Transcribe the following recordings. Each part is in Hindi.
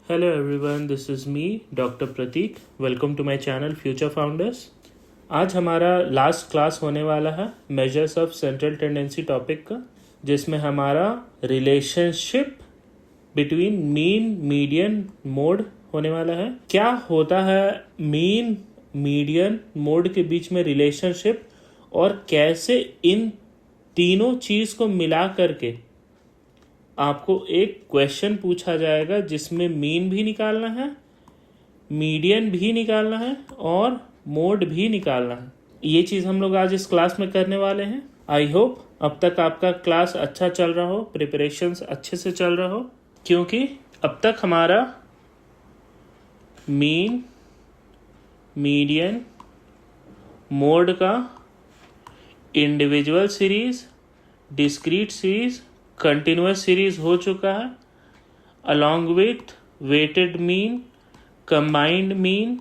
Hello everyone, this is me, Dr. Pratik. Welcome to my channel Future Founders. आज हमारा लास्ट क्लास होने वाला है measures of central tendency topic का, जिसमें हमारा relationship between mean, median, mode होने वाला है। क्या होता है मीन, मीडियन, मोड के बीच में रिलेशनशिप और कैसे इन तीनों चीज को मिला करके आपको एक क्वेश्चन पूछा जाएगा जिसमें मीन भी निकालना है, मीडियन भी निकालना है और मोड भी निकालना है। ये चीज़ हम लोग आज इस क्लास में करने वाले हैं। आई होप अब तक आपका क्लास अच्छा चल रहा हो, प्रिपरेशंस अच्छे से चल रहा हो, क्योंकि अब तक हमारा मीन, मीडियन, मोड का individual series, discrete series, continuous series हो चुका है, along with weighted mean, combined mean,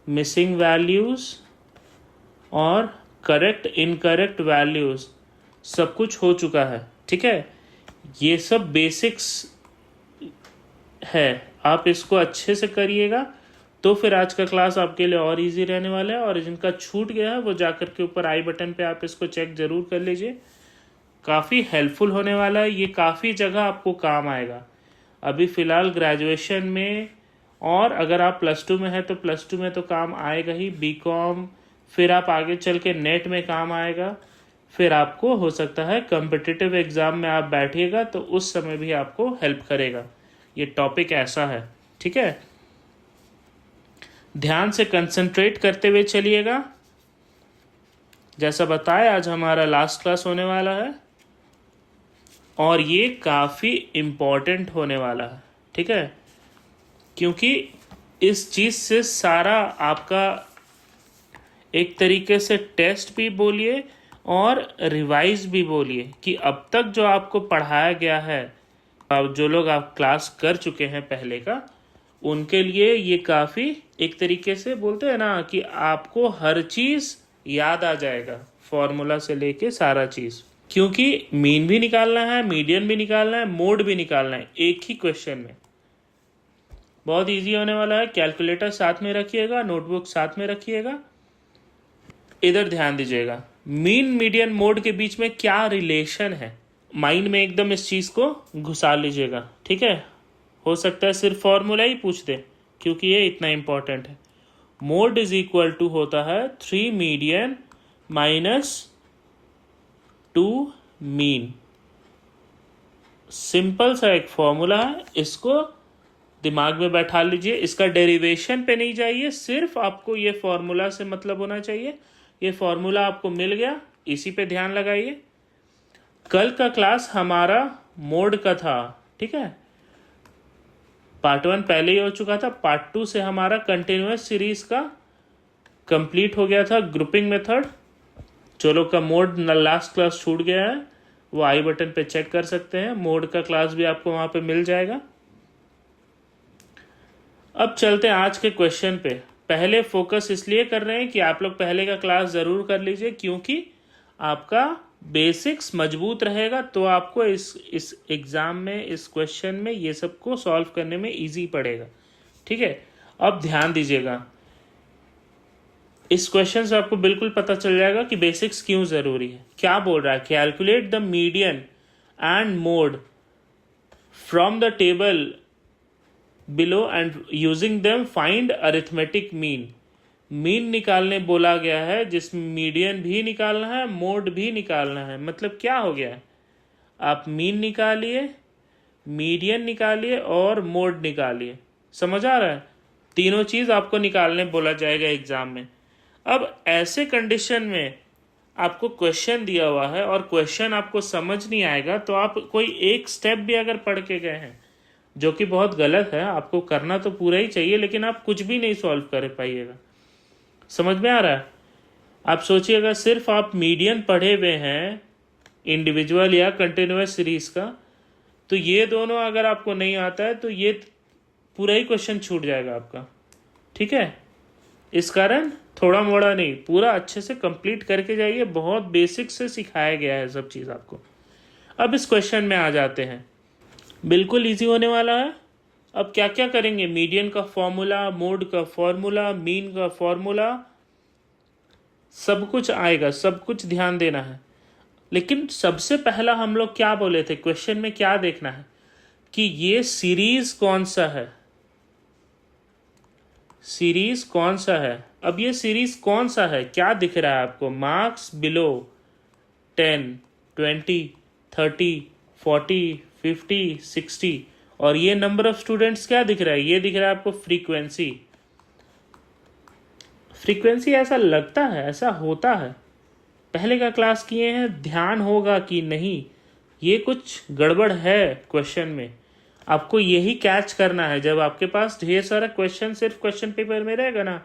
missing values और करेक्ट इनकरेक्ट वैल्यूज सब कुछ हो चुका है। ठीक है, ये सब बेसिक्स है। आप इसको अच्छे से करिएगा तो फिर आज का क्लास आपके लिए और इजी रहने वाला है। और जिनका छूट गया है वो जाकर के ऊपर आई बटन पे आप इसको चेक जरूर कर लीजिए, काफ़ी हेल्पफुल होने वाला है। ये काफ़ी जगह आपको काम आएगा। अभी फ़िलहाल ग्रेजुएशन में, और अगर आप +2 में है तो +2 में तो काम आएगा ही, बीकॉम, फिर आप आगे चल के नेट में काम आएगा, फिर आपको हो सकता है कम्पिटिटिव एग्ज़ाम में आप बैठिएगा तो उस समय भी आपको हेल्प करेगा। ये टॉपिक ऐसा है। ठीक है, ध्यान से कंसंट्रेट करते हुए चलिएगा। जैसा बताया आज हमारा लास्ट क्लास होने वाला है और ये काफ़ी इम्पॉर्टेंट होने वाला है। ठीक है, क्योंकि इस चीज़ से सारा आपका एक तरीके से टेस्ट भी बोलिए और रिवाइज भी बोलिए कि अब तक जो आपको पढ़ाया गया है, अब जो लोग आप क्लास कर चुके हैं पहले का, उनके लिए ये काफ़ी एक तरीके से बोलते हैं ना कि आपको हर चीज़ याद आ जाएगा, फॉर्मूला से लेके सारा चीज़। क्योंकि मीन भी निकालना है, मीडियन भी निकालना है, मोड भी निकालना है एक ही क्वेश्चन में। बहुत इजी होने वाला है। कैलकुलेटर साथ में रखिएगा, नोटबुक साथ में रखिएगा। इधर ध्यान दीजिएगा, मीन, मीडियन, मोड के बीच में क्या रिलेशन है, माइंड में एकदम इस चीज़ को घुसा लीजिएगा। ठीक है, हो सकता है सिर्फ फॉर्मूला ही पूछ दे क्योंकि ये इतना इंपॉर्टेंट है। मोड इज इक्वल टू होता है 3 मीडियन -2 मीन। सिंपल सा एक फॉर्मूला है, इसको दिमाग में बैठा लीजिए। इसका डेरिवेशन पे नहीं जाइए, सिर्फ आपको ये फॉर्मूला से मतलब होना चाहिए। ये फॉर्मूला आपको मिल गया, इसी पे ध्यान लगाइए। कल का क्लास हमारा मोड का था। ठीक है, पार्ट 1 पहले ही हो चुका था। पार्ट 2 से हमारा कंटिन्यूस सीरीज का कंप्लीट हो गया था, ग्रुपिंग मेथड। जो लोग का मोड लास्ट क्लास छूट गया है वो आई बटन पे चेक कर सकते हैं, मोड का क्लास भी आपको वहां पे मिल जाएगा। अब चलते हैं आज के क्वेश्चन पे। पहले फोकस इसलिए कर रहे हैं कि आप लोग पहले का क्लास ज़रूर कर लीजिए, क्योंकि आपका बेसिक्स मजबूत रहेगा तो आपको इस एग्ज़ाम में, इस क्वेश्चन में ये सब को सॉल्व करने में इजी पड़ेगा। ठीक है, अब ध्यान दीजिएगा, इस क्वेश्चन से आपको बिल्कुल पता चल जाएगा कि बेसिक्स क्यों ज़रूरी है। क्या बोल रहा है, calculate the median and mode from the table below and using them find arithmetic mean. Mean निकालने बोला गया है, जिसमें मीडियन भी निकालना है, मोड भी निकालना है। मतलब क्या हो गया, आप मीन निकालिए, मीडियन निकालिए और मोड निकालिए। समझ आ रहा है, तीनों चीज़ आपको निकालने बोला जाएगा एग्जाम में। अब ऐसे कंडीशन में आपको क्वेश्चन दिया हुआ है और क्वेश्चन आपको समझ नहीं आएगा तो आप कोई एक स्टेप भी अगर पढ़ के गए हैं, जो कि बहुत गलत है, आपको करना तो पूरा ही चाहिए, लेकिन आप कुछ भी नहीं सॉल्व कर पाइएगा। समझ में आ रहा है? आप सोचिए, अगर सिर्फ आप मीडियन पढ़े हुए हैं इंडिविजुअल या कंटिन्यूस सीरीज का, तो ये दोनों अगर आपको नहीं आता है तो ये पूरा ही क्वेश्चन छूट जाएगा आपका। ठीक है, इस कारण थोड़ा मोड़ा नहीं, पूरा अच्छे से कंप्लीट करके जाइए। बहुत बेसिक से सिखाया गया है सब चीज़ आपको। अब इस क्वेश्चन में आ जाते हैं, बिल्कुल इजी होने वाला है। अब क्या क्या करेंगे, मीडियन का फॉर्मूला, मोड का फॉर्मूला, मीन का फॉर्मूला, सब कुछ आएगा, सब कुछ ध्यान देना है। लेकिन सबसे पहला हम लोग क्या बोले थे, क्वेश्चन में क्या देखना है कि ये सीरीज कौन सा है, सीरीज कौन सा है। अब ये सीरीज कौन सा है, क्या दिख रहा है आपको, मार्क्स बिलो 10, 20, 30, 40, 50, 60, और ये नंबर ऑफ स्टूडेंट्स क्या दिख रहा है, ये दिख रहा है आपको फ्रीक्वेंसी। फ्रीक्वेंसी ऐसा लगता है, ऐसा होता है, पहले का क्लास किए हैं, ध्यान होगा कि नहीं, ये कुछ गड़बड़ है क्वेश्चन में। आपको यही कैच करना है। जब आपके पास ढेर सारा क्वेश्चन सिर्फ क्वेश्चन पेपर में रहेगा ना,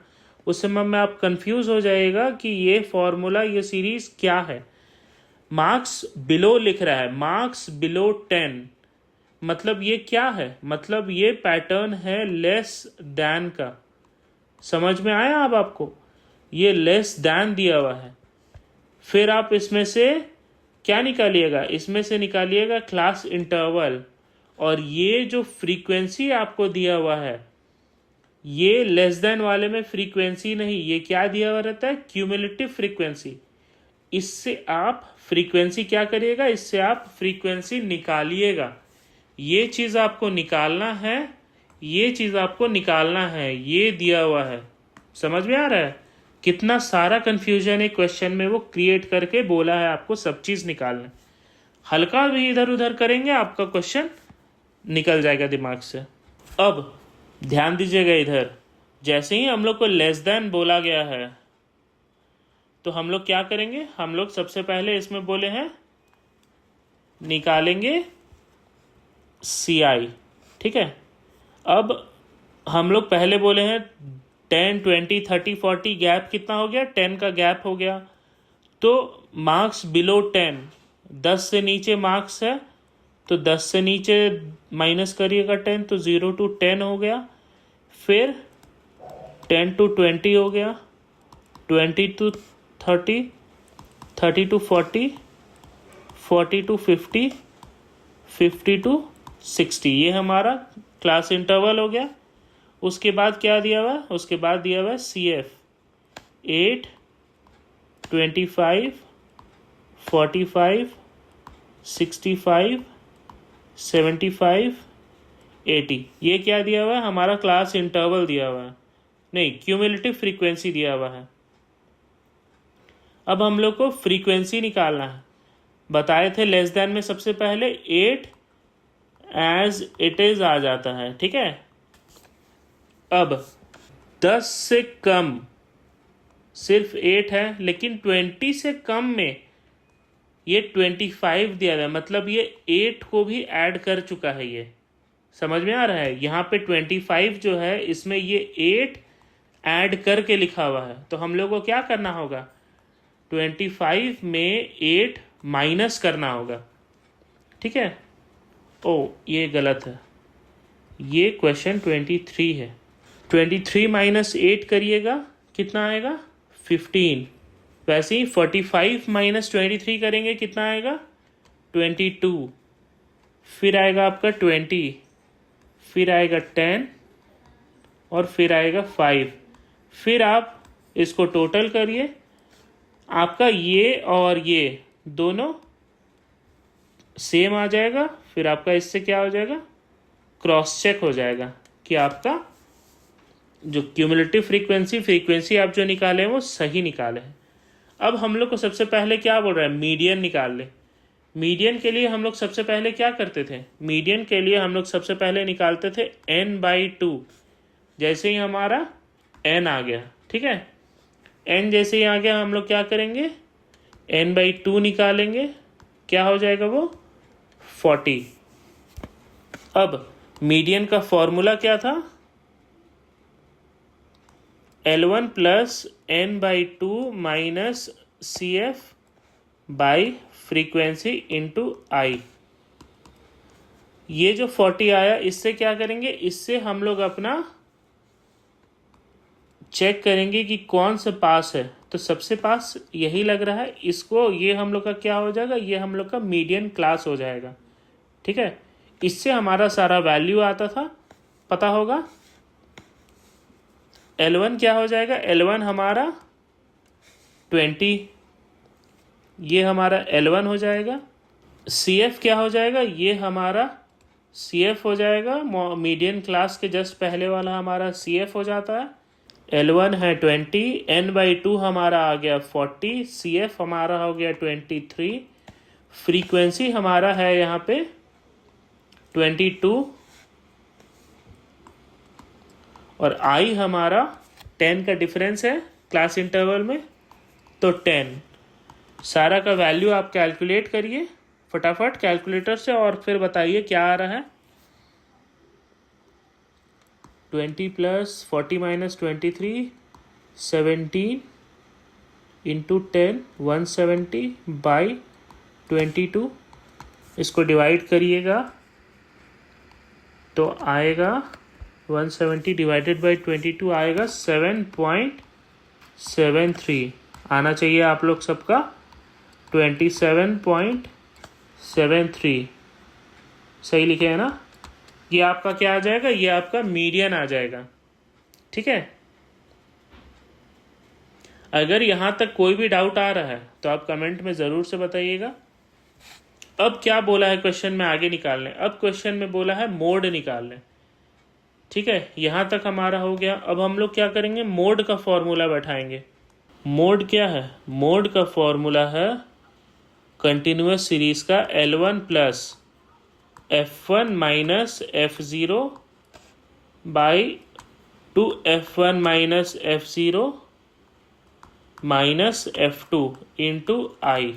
उस समय में आप कंफ्यूज हो जाएगा कि ये फॉर्मूला, ये सीरीज क्या है। मार्क्स बिलो लिख रहा है, मार्क्स बिलो 10, मतलब ये क्या है, मतलब ये पैटर्न है लेस दैन का। समझ में आया अब आपको, ये लेस दैन दिया हुआ है। फिर आप इसमें से क्या निकालिएगा, इसमें से निकालिएगा क्लास इंटरवल, और ये जो फ्रीक्वेंसी आपको दिया हुआ है, ये लेस देन वाले में फ्रीक्वेंसी नहीं, ये क्या दिया हुआ रहता है, क्यूमुलेटिव फ्रीक्वेंसी। इससे आप फ्रीक्वेंसी क्या करिएगा, इससे आप फ्रीक्वेंसी निकालिएगा। ये चीज़ आपको निकालना है, ये चीज़ आपको निकालना है, ये दिया हुआ है। समझ में आ रहा है कितना सारा कंफ्यूजन एक क्वेश्चन में वो क्रिएट करके बोला है आपको सब चीज़ निकालना। हल्का भी इधर उधर करेंगे आपका क्वेश्चन निकल जाएगा दिमाग से। अब ध्यान दीजिएगा इधर, जैसे ही हम लोग को लेस देन बोला गया है तो हम लोग क्या करेंगे, हम लोग सबसे पहले इसमें बोले हैं निकालेंगे CI, ठीक है। अब हम लोग पहले बोले हैं 10, 20, 30, 40, गैप कितना हो गया, 10 का गैप हो गया। तो मार्क्स बिलो 10, 10 से नीचे मार्क्स है तो 10 से नीचे माइनस करिएगा 10, तो 0 to 10 हो गया। फिर 10 to 20 हो गया, 20 to 30, 30 to 40, 40 to 50, 50 to 60, ये हमारा क्लास इंटरवल हो गया। उसके बाद क्या दिया हुआ है, उसके बाद दिया हुआ है CF 8, 25, 45, 65, 75, 80, ये क्या दिया हुआ है, हमारा क्लास इंटरवल दिया हुआ है, नहीं क्यूमुलेटिव फ्रीक्वेंसी दिया हुआ है। अब हम लोग को फ्रीक्वेंसी निकालना है। बताए थे लेस देन में सबसे पहले 8 एज इट इज आ जाता है, ठीक है। अब 10 से कम सिर्फ 8 है, लेकिन 20 से कम में ये 25 दिया गया, मतलब ये 8 को भी ऐड कर चुका है। ये समझ में आ रहा है, यहाँ पे 25 जो है इसमें ये 8 ऐड करके लिखा हुआ है। तो हम लोग को क्या करना होगा, 25 में 8 माइनस करना होगा, ठीक है। ओ ये गलत है, ये क्वेश्चन 23 है। 23 माइनस 8 करिएगा, कितना आएगा 15। वैसे ही 45 माइनस 23 करेंगे, कितना आएगा 22। फिर आएगा आपका 20, फिर आएगा 10, और फिर आएगा 5। फिर आप इसको टोटल करिए, आपका ये और ये दोनों सेम आ जाएगा। फिर आपका इससे क्या हो जाएगा, क्रॉस चेक हो जाएगा कि आपका जो क्यूमुलेटिव फ्रीक्वेंसी आप जो निकाले हैं वो सही निकाले हैं। अब हम लोग को सबसे पहले क्या बोल रहा है, मीडियन निकाल ले। मीडियन के लिए हम लोग सबसे पहले क्या करते थे, मीडियन के लिए हम लोग सबसे पहले निकालते थे n/2। जैसे ही हमारा n आ गया, ठीक है, n जैसे ही आ गया हम लोग क्या करेंगे, n/2 निकालेंगे, क्या हो जाएगा वो 40। अब मीडियन का फॉर्मूला क्या था, L1 plus n/2 minus CF by frequency into I। ये जो 40 आया, इससे क्या करेंगे, इससे हम लोग अपना चेक करेंगे कि कौन सा पास है। तो सबसे पास यही लग रहा है, इसको ये हम लोग का क्या हो जाएगा, ये हम लोग का मीडियन क्लास हो जाएगा, ठीक है। इससे हमारा सारा वैल्यू आता था पता होगा। L1 क्या हो जाएगा, L1 हमारा 20, ये हमारा L1 हो जाएगा। CF क्या हो जाएगा, ये हमारा CF हो जाएगा, मीडियन क्लास के जस्ट पहले वाला हमारा CF हो जाता है। L1 है 20, n/2 हमारा आ गया 40, CF हमारा हो गया 23, फ्रीक्वेंसी हमारा है यहाँ पे 22 और I हमारा 10 का डिफरेंस है क्लास इंटरवल में, तो 10। सारा का वैल्यू आप कैलकुलेट करिए फटाफट कैलकुलेटर से और फिर बताइए क्या आ रहा है। 20 + 40 - 23, 17 × 10, 170/22। इसको डिवाइड करिएगा तो आएगा 170 / 22 आएगा 7.73 आना चाहिए आप लोग सबका, 27.73 सही लिखे है ना। ये आपका क्या आ जाएगा, ये आपका मीडियन आ जाएगा। ठीक है, अगर यहाँ तक कोई भी डाउट आ रहा है तो आप कमेंट में ज़रूर से बताइएगा। अब क्या बोला है क्वेश्चन में आगे निकालने, अब क्वेश्चन में बोला है मोड निकालने। ठीक है, यहाँ तक हमारा हो गया। अब हम लोग क्या करेंगे, मोड का फॉर्मूला बैठाएंगे। मोड क्या है, मोड का फॉर्मूला है कंटिन्यूअस सीरीज का L1 + F1 - F0 / 2F1 - F0 - F2 × I।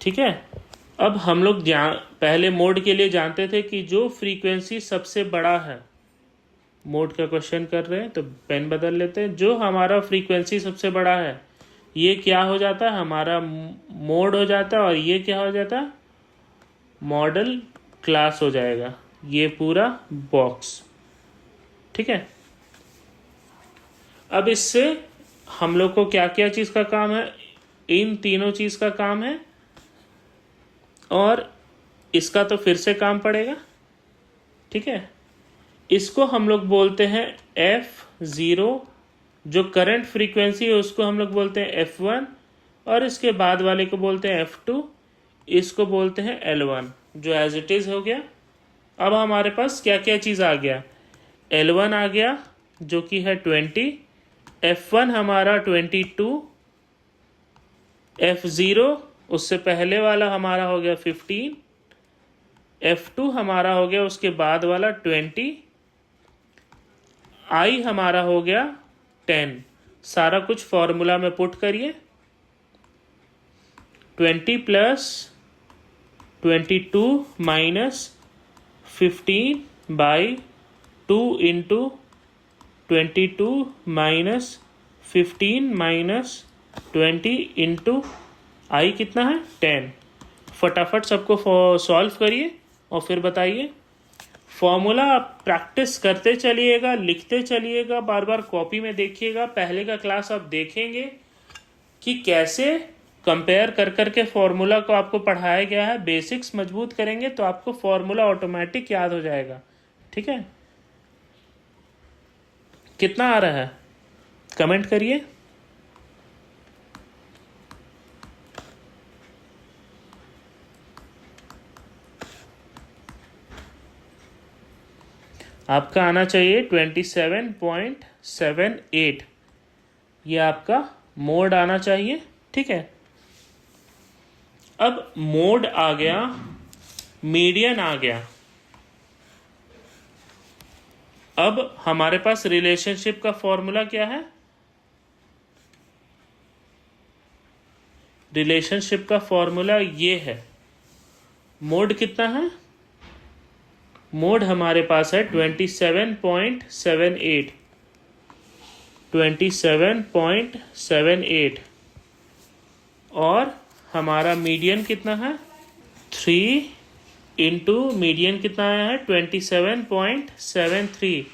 ठीक है, अब हम लोग पहले मोड के लिए जानते थे कि जो फ्रीक्वेंसी सबसे बड़ा है, मोड का क्वेश्चन कर रहे हैं तो पेन बदल लेते हैं। जो हमारा फ्रीक्वेंसी सबसे बड़ा है ये क्या हो जाता है, हमारा मोड हो जाता है, और ये क्या हो जाता है, मॉडल क्लास हो जाएगा, ये पूरा बॉक्स। ठीक है, अब इससे हम लोग को क्या क्या चीज़ का काम है, इन तीनों चीज़ का काम है, और इसका तो फिर से काम पड़ेगा। ठीक है, इसको हम लोग बोलते हैं F0, जो करंट फ्रीक्वेंसी है उसको हम लोग बोलते हैं F1, और इसके बाद वाले को बोलते हैं F2, इसको बोलते हैं L1, जो एज इट इज़ हो गया। अब हमारे पास क्या क्या चीज़ आ गया, L1 आ गया जो कि है 20, F1 हमारा 22, F0 उससे पहले वाला हमारा हो गया 15, F2 हमारा हो गया उसके बाद वाला 20, I हमारा हो गया 10। सारा कुछ फॉर्मूला में पुट करिए, 20 + 22 - 15/2 × 22 - 15 - 20 × I कितना है 10। फटाफट सबको सॉल्व करिए और फिर बताइए। फॉर्मूला आप प्रैक्टिस करते चलिएगा, लिखते चलिएगा, बार बार कॉपी में देखिएगा। पहले का क्लास आप देखेंगे कि कैसे कंपेयर कर करके फॉर्मूला को आपको पढ़ाया गया है। बेसिक्स मजबूत करेंगे तो आपको फॉर्मूला ऑटोमेटिक याद हो जाएगा। ठीक है, कितना आ रहा है कमेंट करिए। आपका आना चाहिए 27.78, ये आपका मोड आना चाहिए। ठीक है, अब मोड आ गया, मीडियन आ गया। अब हमारे पास रिलेशनशिप का फॉर्मूला क्या है, रिलेशनशिप का फॉर्मूला ये है। मोड कितना है, मोड हमारे पास है 27.78, 27.78, और हमारा मीडियन कितना है 3 × मीडियन कितना आया है 27.73,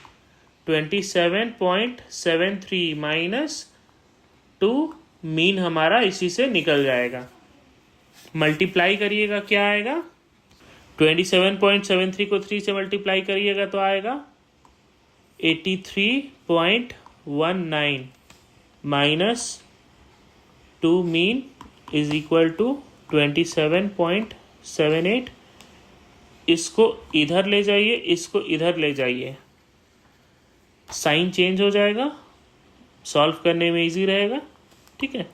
27.73 - 2 मीन हमारा इसी से निकल जाएगा। मल्टीप्लाई करिएगा क्या आएगा, 27.73 को 3 से मल्टीप्लाई करिएगा तो आएगा 83.19 minus 2 mean is equal to 27.78। इसको इधर ले जाइए, इसको इधर ले जाइए, साइन चेंज हो जाएगा, सॉल्व करने में इजी रहेगा। ठीक है,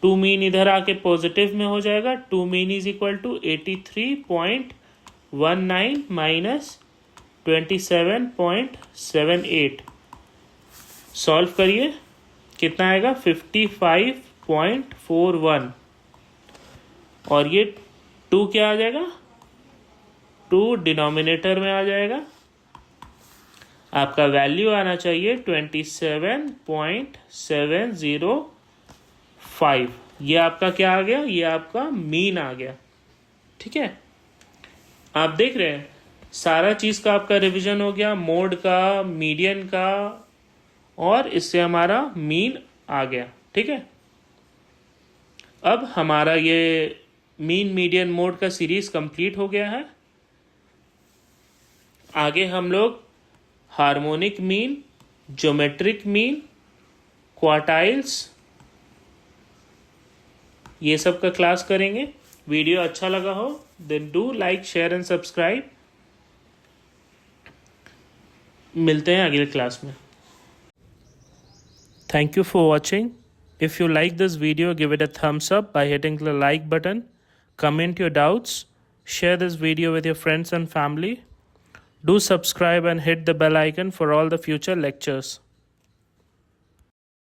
2 मीन इधर आके पॉजिटिव में हो जाएगा। 2 mean is equal to 83.19 minus 27.78। Solve करिए, कितना आएगा 55.41। और ये 2 क्या आ जाएगा, 2 डिनोमिनेटर में आ जाएगा। आपका वैल्यू आना चाहिए 27.705। ये आपका क्या आ गया, ये आपका मीन आ गया। ठीक है, आप देख रहे हैं सारा चीज़ का आपका रिवीजन हो गया, मोड का, मीडियन का, और इससे हमारा मीन आ गया। ठीक है, अब हमारा ये मीन मीडियन मोड का सीरीज कंप्लीट हो गया है। आगे हम लोग harmonic mean, geometric mean, quartiles, ये सब का क्लास करेंगे। वीडियो अच्छा लगा हो then do like, share and subscribe. मिलते हैं अगले क्लास में। Thank you for watching. If you like this video, give it a thumbs up by hitting the like button. Comment your doubts. Share this video with your friends and family. Do subscribe and hit the bell icon for all the future lectures.